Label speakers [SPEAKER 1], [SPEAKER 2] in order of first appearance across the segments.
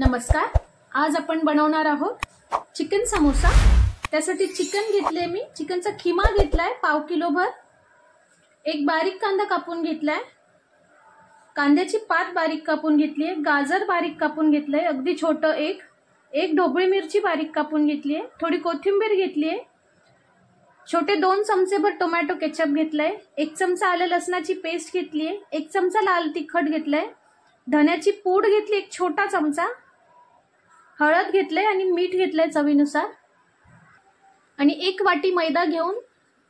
[SPEAKER 1] नमस्कार। आज आपण बनवणार आहोत चिकन समोसा। त्यासाठी चिकन घेतले, मी चिकनचा खिमा घेतलाय पाव किलो भर। एक बारीक कांदा कापून घेतलाय, कांद्याची पात बारीक कापून घेतली आहे, गाजर बारीक कापून घेतलंय अगदी छोटं एक ढोबळी मिरची बारीक कापून घेतली आहे, थोडी कोथिंबीर घेतली आहे, छोटे 2 चमचेभर टोमॅटो केचप घेतलाय, 1 चमचा आलं लसणाची पेस्ट घेतली आहे, 1 चमचा लाल तिखट घेतलाय, धन्याची पूड घेतली 1 छोटा चमचा, हळद घेतले आणि मीठ घेतले चवीनुसार, आणि 1 वाटी मैदा घेऊन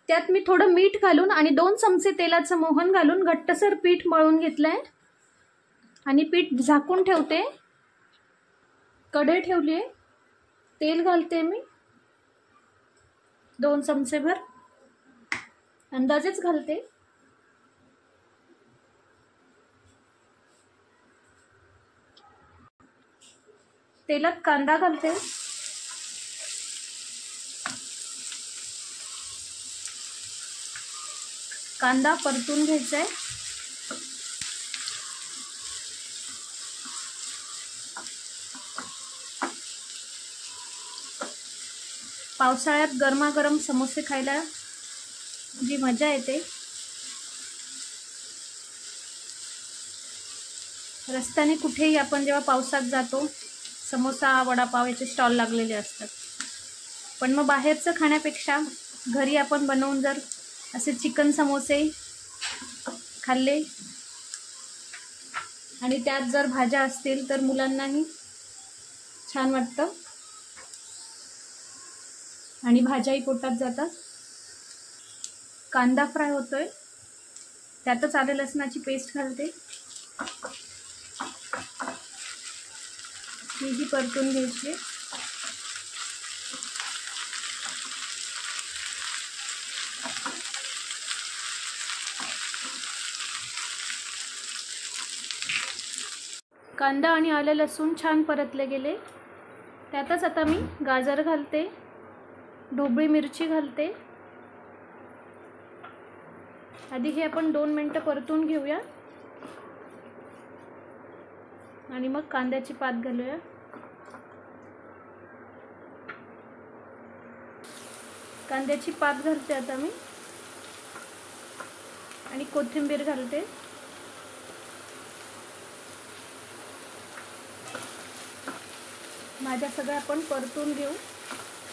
[SPEAKER 1] त्यात मी थोडं मीठ घालून आणि 2 चमचे तेलाचं मोहन घालून घट्टसर पीठ मळून घेतलंय आणि पीठ झाकून ठेवते। कढई ठेवली आहे, तेल घालते मी 2 चमचेभर, अंदाजेच घालते। तेलात कांदा घालते, कांदा परतून घ्यायचा आहे। पावसाळ्यात गरमागरम समोसे खायला जी मजा येते। रस्त्याने कुठेही आपण जेव्हा पावसात जातो, समोसा वडापाव याचे स्टॉल लागलेले असतात, पण मग बाहेरचं खाण्यापेक्षा घरी आपण बनवून जर असे चिकन समोसे खाल्ले आणि त्यात जर भाज्या असतील तर मुलांनाही छान वाटतं आणि भाज्याही पोटात जातात। कांदा फ्राय होतोय, त्यातच आलं लसणाची पेस्ट घालते, ही परतून घ्यायची। कांदा आणि आलं लसूण छान परतले गेले, त्यातच आता मी गाजर घालते, ढोबळी मिरची घालते। आधी हे आपण 2 मिनिटं परतून घेऊया आणि मग कांद्याची पात घालूया। कांद्याची पात घालते आता मी आणि कोथिंबीर घालते। भाज्या सगळ्या आपण परतून घेऊ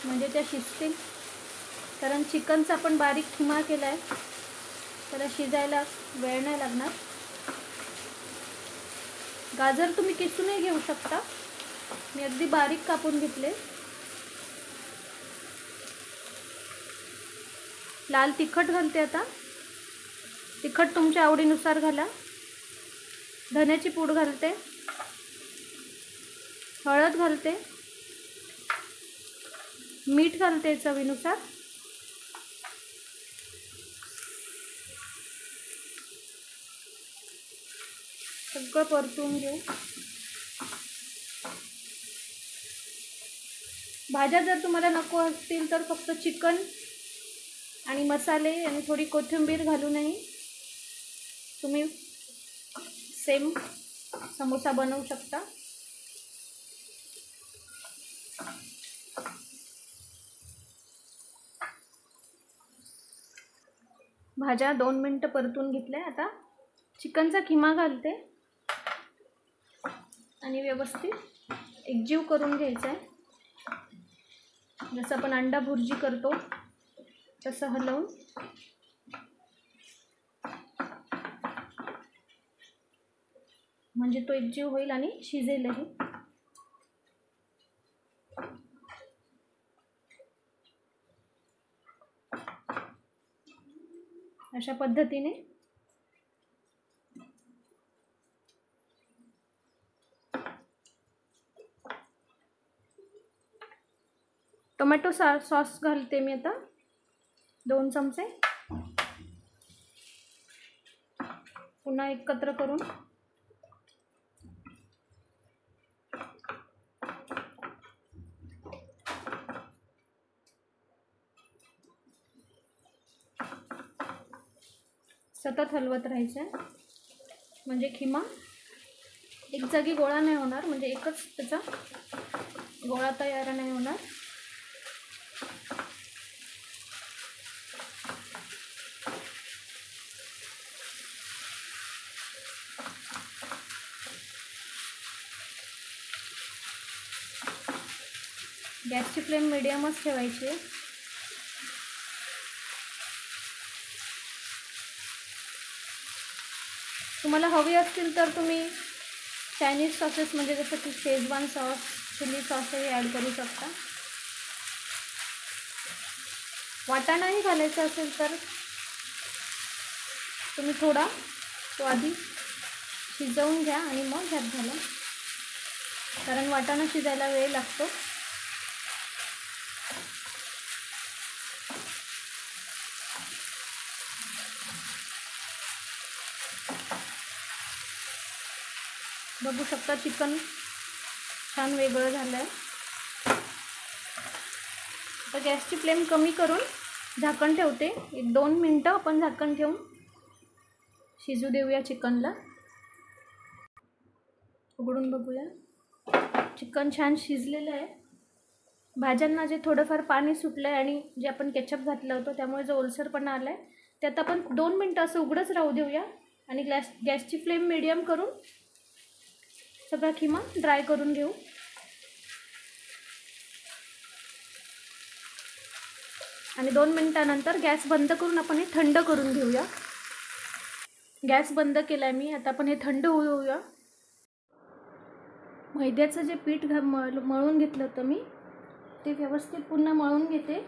[SPEAKER 1] म्हणजे त्या शिजतील, कारण चिकनचा आपण बारीक खिमा केलाय, त्याला शिजायला वेळ नाही लागणार। गाजर तुम्ही किसूनही घेऊ शकता, मी अगदी बारीक कापून घेतले। लाल तिखट घालते आता, तिखट तुमच्या आवडीनुसार घाला। धन्याची पूड घालते, हळद घालते, मीठ घालते चवीनुसार, सगळं परतून घेऊ। भाज्या जर तुम्हाला नको असतील तर फक्त चिकन आणि मसाले आणि थोडी कोथिंबीर घालूनही तुम्ही सेम समोसा बनवू शकता। भाज्या 2 मिनिटं परतून घेतल्या, आता चिकनचा खिमा घालते आणि व्यवस्थित एकजीव करून घ्यायचा आहे। जसं आपण अंडा भुर्जी करतो तसं हलवून म्हणजे तो एकजीव होईल आणि शिजेलही। अशा पद्धतीने टोमॅटो सॉस घालते मी आता 2 चमचे, पुन्हा एकत्र करून सतत हलवत राहायचं म्हणजे खिमा एक जागी गोळा नाही होणार, म्हणजे एकच त्याचा गोळा तयार नाही होणार. गॅसची फ्लेम मिडियमच ठेवायची आहे. तुम्हाला हवी असतील तर तुम्ही चायनीज सॉसेस म्हणजे जसं की शेजवान सॉस, चिली सॉसही ॲड करू शकता. वाटाणाही घालायचा असेल तर तुम्ही थोडा तो आधी शिजवून घ्या आणि मग ह्यात घाला, कारण वाटाणा शिजायला वेळ लागतो. बघू शकता चिकन छान वेगळं झालं आहे. आता गॅसची फ्लेम कमी करून झाकण ठेवते. 1-2 मिनटं आपण झाकण ठेवून शिजू देऊया चिकनला. उघडून बघूया. चिकन छान शिजलेलं आहे. भाज्यांना जे थोडंफार पाणी सुटलं आहे आणि जे आपण केचप घातलं होतं त्यामुळे जो ओलसरपणा आला आहे त्यात आपण 2 मिनटं असं उघडंच राहू देऊया आणि गॅसची फ्लेम मिडियम करून सगळा खिमा ड्राय करून घेऊ. आणि 2 मिनटानंतर गॅस बंद करून आपण हे थंड करून घेऊया. गॅस बंद केलाय मी. आता आपण हे थंड होऊ देऊया. मैद्याचं जे पीठ मळून घेतलं होतं मी ते व्यवस्थित पुन्हा मळून घेते.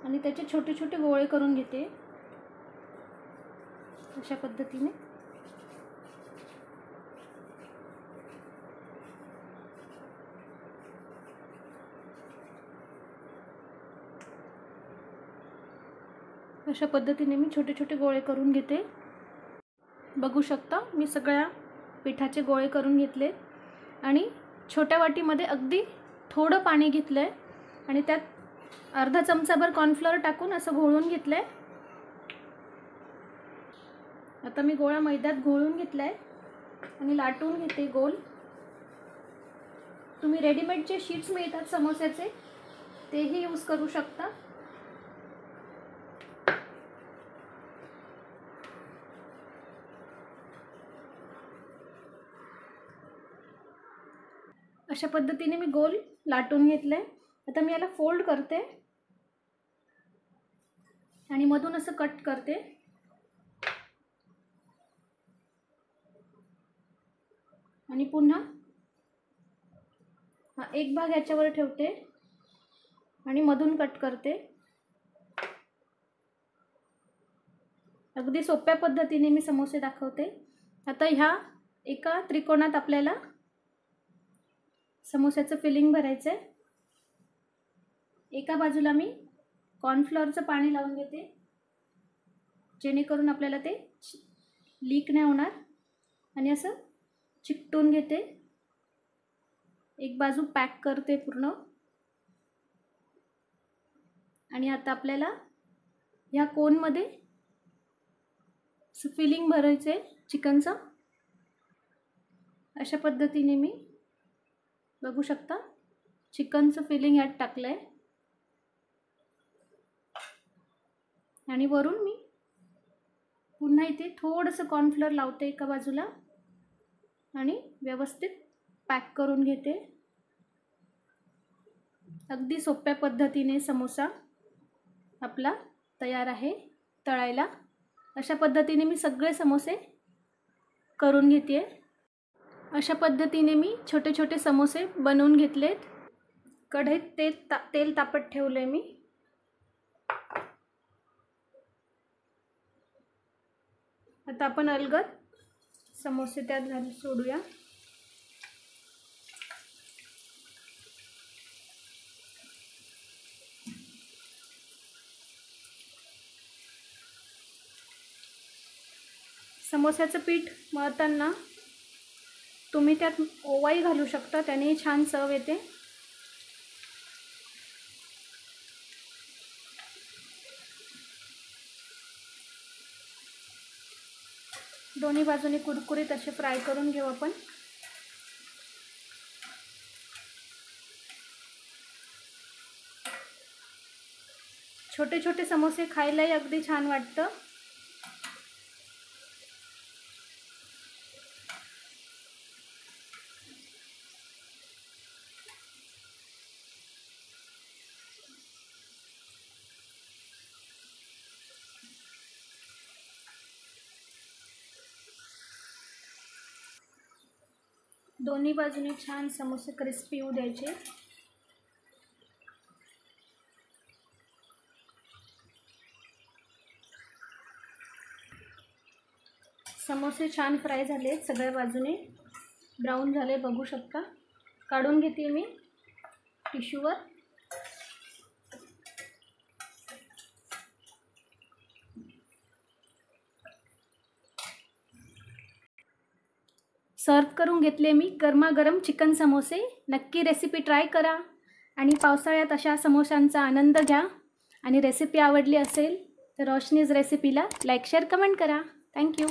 [SPEAKER 1] आणि त्याचे छोटे छोटे गोळे करून घेते अशा पद्धतीने. अशा पद्धतीने मी छोटे छोटे गोळे करून घेते. बघू शकता मी सगळ्या पिठाचे गोळे करून घेतले आणि छोट्या वाटीमध्ये अगदी थोडं पाणी घेतलं आहे आणि त्यात अर्धा चमचाभर कॉर्नफ्लोअर टाकून असं घोळून घेतलं आहे. आता मी गोळा मैद्यात घोळून घेतला आहे आणि लाटून घेते गोल. तुम्ही रेडीमेड जे शीट्स मिळतात समोस्याचे तेही यूज करू शकता. अशा पद्धतीने मी गोल लाटून घेतले. आता मी याला फोल्ड करते आणि मधून असं कट करते. आणि पुन्हा हा एक भाग याच्यावर ठेवते आणि मधून कट करते. अगदी सोप्या पद्धतीने मी समोसे दाखवते. आता ह्या एका त्रिकोणात आपल्याला समोस्याचं फिलिंग भरायचं आहे. एका बाजूला मी कॉर्नफ्लोअरचं पाणी लावून घेते जेणेकरून आपल्याला ते लीक नाही होणार. आणि असं चिकटून घेते. एक बाजू पॅक करते पूर्ण. आणि आता आपल्याला ह्या कोनमध्ये फिलिंग भरायचं आहे चिकनचं. अशा पद्धतीने मी बघू शकता चिकनचं फिलिंग यात टाकलं आहे. आणि वरून मी पुन्हा इथे थोडंसं कॉर्नफ्लोअर लावते एका बाजूला आणि व्यवस्थित पॅक करून घेते. अगदी सोप्या पद्धतीने समोसा आपला तयार आहे तळायला. अशा पद्धतीने मी सगळे समोसे करून घेते. अशा पद्धतीने मी छोटे छोटे समोसे बनवून घेतलेत. कढईत तेल तापत ठेवले मी. आता आपण अलगद समोसे त्यात घालून सोडूया. समोस्याचं पीठ मळताना तुम्ही त्यात ओवाही घालू शकता, त्यानेही छान चव येते. दोन्ही बाजूने कुरकुरीत असे फ्राय करून घेऊ आपण। छोटे छोटे समोसे खायलाही अगदी छान वाटतं। दोन्ही बाजूने छान समोसे क्रिस्पी होऊ द्यायचे। समोसे छान फ्राय झाले, सगळ्या बाजूने ब्राऊन झाले, बघू शकता। काढून घेते मी टिश्यूवर। सर्व करून घेतले मी गरमागरम चिकन समोसे। नक्की रेसिपी ट्राय करा आणि पावसाळ्यात अशा समोशांचा आनंद घ्या। आणि रेसिपी आवडली असेल तर रोशनीज रेसिपीला लाईक शेअर कमेंट करा। थँक्यू।